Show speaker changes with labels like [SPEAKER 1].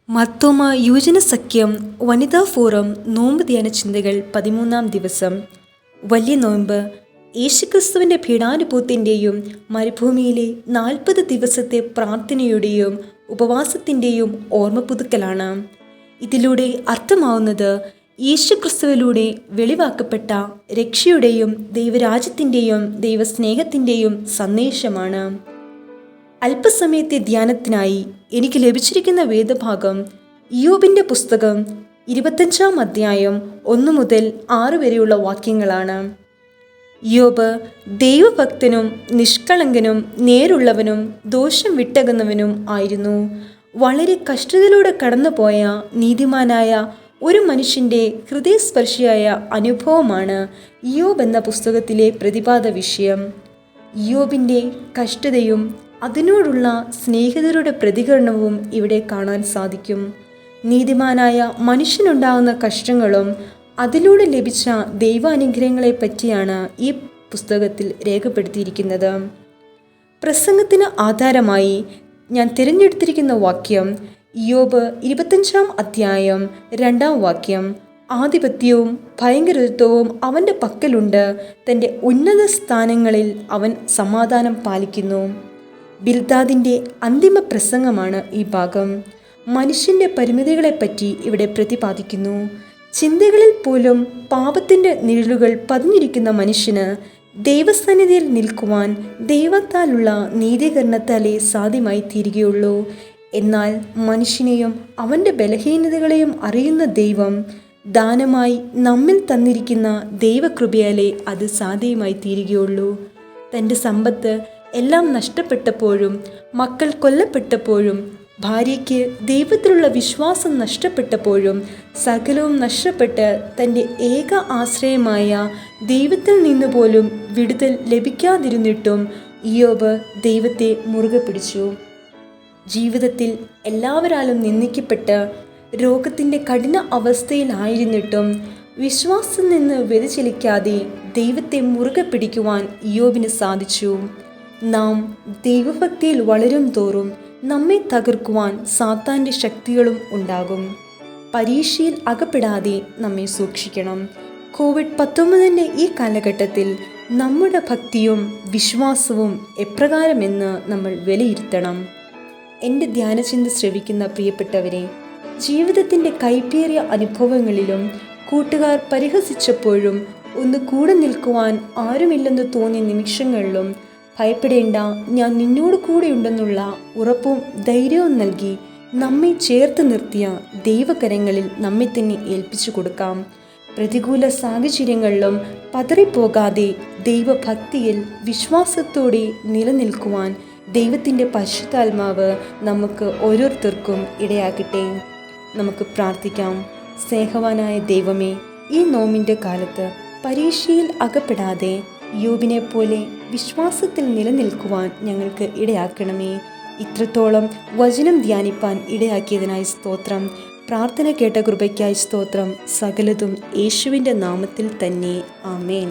[SPEAKER 1] മർത്തോമ യുവജന സഖ്യം വനിതാ ഫോറം നോമ്പ് ധ്യാന ചിന്തകൾ 13-ാം ദിവസം. വലിയ നോമ്പ് യേശുക്രിസ്തുവിൻ്റെ പീഡാനുഭവത്തിൻ്റെയും മരുഭൂമിയിലെ 40 ദിവസത്തെ പ്രാർത്ഥനയുടെയും ഉപവാസത്തിൻ്റെയും ഓർമ്മ പുതുക്കലാണ്. ഇതിലൂടെ അർത്ഥമാവുന്നത് യേശുക്രിസ്തുവിലൂടെ വെളിവാക്കപ്പെട്ട രക്ഷയുടെയും ദൈവരാജ്യത്തിൻ്റെയും ദൈവസ്നേഹത്തിൻ്റെയും സന്ദേശമാണ്. അല്പസമയത്തെ ധ്യാനത്തിനായി എനിക്ക് ലഭിച്ചിരിക്കുന്ന വേദഭാഗം ഇയ്യോബിൻ്റെ പുസ്തകം 25-ാം അധ്യായം 1 മുതൽ 6 വരെയുള്ള വാക്യങ്ങളാണ്. ഇയ്യോബ് ദൈവഭക്തനും നിഷ്കളങ്കനും നേരുള്ളവനും ദോഷം വിട്ടകന്നവനും ആയിരുന്നു. വളരെ കഷ്ടതയിലൂടെ കടന്നുപോയ നീതിമാനായ ഒരു മനുഷ്യൻ്റെ ഹൃദയസ്പർശിയായ അനുഭവമാണ് ഇയ്യോബ് എന്ന പുസ്തകത്തിലെ പ്രതിപാദ വിഷയം. ഇയ്യോബിൻ്റെ കഷ്ടതയും അതിനോടുള്ള സ്നേഹിതരുടെ പ്രതികരണവും ഇവിടെ കാണാൻ സാധിക്കും. നീതിമാനായ മനുഷ്യനുണ്ടാകുന്ന കഷ്ടങ്ങളും അതിലൂടെ ലഭിച്ച ദൈവാനുഗ്രഹങ്ങളെ പറ്റിയാണ് ഈ പുസ്തകത്തിൽ രേഖപ്പെടുത്തിയിരിക്കുന്നത്. പ്രസംഗത്തിന് ആധാരമായി ഞാൻ തിരഞ്ഞെടുത്തിരിക്കുന്ന വാക്യം ഇയ്യോബ് 25-ാം അധ്യായം 2-ാം വാക്യം. ആധിപത്യവും ഭയങ്കരത്വവും അവൻ്റെ പക്കലുണ്ട്, തൻ്റെ ഉന്നത സ്ഥാനങ്ങളിൽ അവൻ സമാധാനം പാലിക്കുന്നു. ബിൽദാദിൻ്റെ അന്തിമ പ്രസംഗമാണ് ഈ ഭാഗം. മനുഷ്യൻ്റെ പരിമിതികളെപ്പറ്റി ഇവിടെ പ്രതിപാദിക്കുന്നു. ചിന്തകളിൽ പോലും പാപത്തിൻ്റെ നിഴലുകൾ പതിഞ്ഞിരിക്കുന്ന മനുഷ്യന് ദൈവസന്നിധിയിൽ നിൽക്കുവാൻ ദൈവത്താലുള്ള നീതീകരണത്താലേ സാധ്യമായി തീരുകയുള്ളൂ. എന്നാൽ മനുഷ്യനെയും അവൻ്റെ ബലഹീനതകളെയും അറിയുന്ന ദൈവം ദാനമായി നമ്മിൽ തന്നിരിക്കുന്ന ദൈവകൃപയാലേ അത് സാധ്യമായി തീരുകയുള്ളൂ. തൻ്റെ സമ്പത്ത് എല്ലാം നഷ്ടപ്പെട്ടപ്പോഴും, മക്കൾ കൊല്ലപ്പെട്ടപ്പോഴും, ഭാര്യയ്ക്ക് ദൈവത്തിലുള്ള വിശ്വാസം നഷ്ടപ്പെട്ടപ്പോഴും, സകലവും നഷ്ടപ്പെട്ട് തൻ്റെ ഏക ആശ്രയമായ ദൈവത്തിൽ നിന്ന് പോലും വിടുതൽ ലഭിക്കാതിരുന്നിട്ടും ഇയ്യോബ് ദൈവത്തെ മുറുകെ പിടിച്ചു. ജീവിതത്തിൽ എല്ലാവരാലും നിന്ദിക്കപ്പെട്ട് രോഗത്തിൻ്റെ കഠിന അവസ്ഥയിലായിരുന്നിട്ടും വിശ്വാസത്തിൽ നിന്ന് വ്യതിചലിക്കാതെ ദൈവത്തെ മുറുകെ പിടിക്കുവാൻ ഇയ്യോബിന് സാധിച്ചു. നാം ദൈവഭക്തിയിൽ വളരും തോറും നമ്മെ തകർക്കുവാൻ സാത്താൻ്റെ ശക്തികളും ഉണ്ടാകും. പരീക്ഷയിൽ അകപ്പെടാതെ നമ്മെ സൂക്ഷിക്കണം. COVID-19 ഈ കാലഘട്ടത്തിൽ നമ്മുടെ ഭക്തിയും വിശ്വാസവും എപ്രകാരമെന്ന് നമ്മൾ വിലയിരുത്തണം. എൻ്റെ ധ്യാനചിന്ത ശ്രവിക്കുന്ന പ്രിയപ്പെട്ടവരെ, ജീവിതത്തിൻ്റെ കൈപ്പേറിയ അനുഭവങ്ങളിലും കൂട്ടുകാർ പരിഹസിച്ചപ്പോഴും ഒന്ന് കൂടെ നിൽക്കുവാൻ ആരുമില്ലെന്ന് തോന്നിയ നിമിഷങ്ങളിലും ഭയപ്പെടേണ്ട, ഞാൻ നിന്നോട് കൂടെയുണ്ടെന്നുള്ള ഉറപ്പും ധൈര്യവും നൽകി നമ്മെ ചേർത്ത് നിർത്തിയ ദൈവകരങ്ങളിൽ നമ്മെ തന്നെ ഏൽപ്പിച്ചു കൊടുക്കാം. പ്രതികൂല സാഹചര്യങ്ങളിലും പതറിപ്പോകാതെ ദൈവഭക്തിയിൽ വിശ്വാസത്തോടെ നിലനിൽക്കുവാൻ ദൈവത്തിൻ്റെ പരിശുദ്ധാത്മാവ് നമുക്ക് ഓരോരുത്തർക്കും ഇടയാക്കട്ടെ. നമുക്ക് പ്രാർത്ഥിക്കാം. സ്നേഹവാനായ ദൈവമേ, ഈ നോമ്പിൻ്റെ കാലത്ത് പരീക്ഷയിൽ അകപ്പെടാതെ ഇയ്യോബിനെ പോലെ വിശ്വാസത്തിൽ നിലനിൽക്കുവാൻ ഞങ്ങൾക്ക് ഇടയാക്കണമേ. ഇത്രത്തോളം വചനം ധ്യാനിപ്പാൻ ഇടയാക്കിയതിനായി സ്തോത്രം. പ്രാർത്ഥന കേട്ട കൃപയ്ക്കായി സ്തോത്രം. സകലതും യേശുവിൻ്റെ നാമത്തിൽ തന്നെ. ആമേൻ.